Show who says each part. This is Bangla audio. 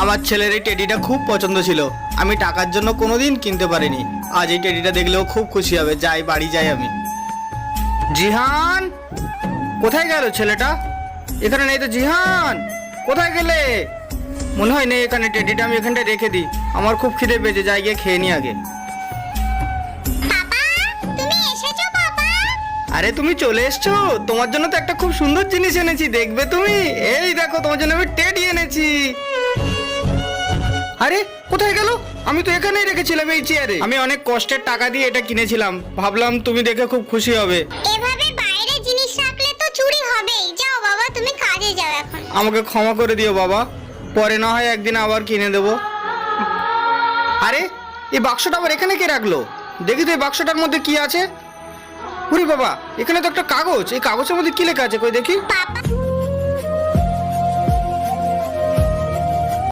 Speaker 1: আমার ছেলের এই টেডিটা খুব পছন্দ ছিল, আমি টাকার জন্য কোনোদিন কিনতে পারিনি। আজ এই টেডিটা দেখলেও খুব খুশি হবে। যাই, বাড়ি যাই আমি। জিহান, কোথায় গেল ছেলেটা? এখানে নেই তো। জিহান, কোথায় গেলে? মনে হয় নেই এখানে। টেডিটা আমি এখানটায় রেখে দিই, আমার খুব খিদে পেয়েছে। যাই, গিয়ে খেয়ে নি আগে। আরে তুমি চলে এসছো? তোমার জন্য তো একটা খুব সুন্দর জিনিস এনেছি, দেখবে তুমি। এই দেখো, তোমার জন্য আমি টেডি এনেছি। আরে কোথায় গেল? আমি তো এখানেই রেখেছিলাম, এই চেয়ারে। আমি অনেক কষ্টের টাকা দিয়ে এটা কিনেছিলাম, ভাবলাম তুমি দেখে খুব খুশি হবে।
Speaker 2: এভাবে বাইরে জিনিস রাখলে তো চুরি হবেই। যাও বাবা, তুমি কাজে যাও এখন।
Speaker 1: আমাকে ক্ষমা করে দিও বাবা, পরে না হয় একদিন আবার কিনে দেবো। আরে এই বাক্সটা আবার এখানে কে রাখলো? দেখি তো এই বাক্সটার মধ্যে কি আছে। ওরে বাবা, এখানে তো একটা কাগজ। এই কাগজের মধ্যে কি লেখা আছে? কই দেখি।
Speaker 2: পাপা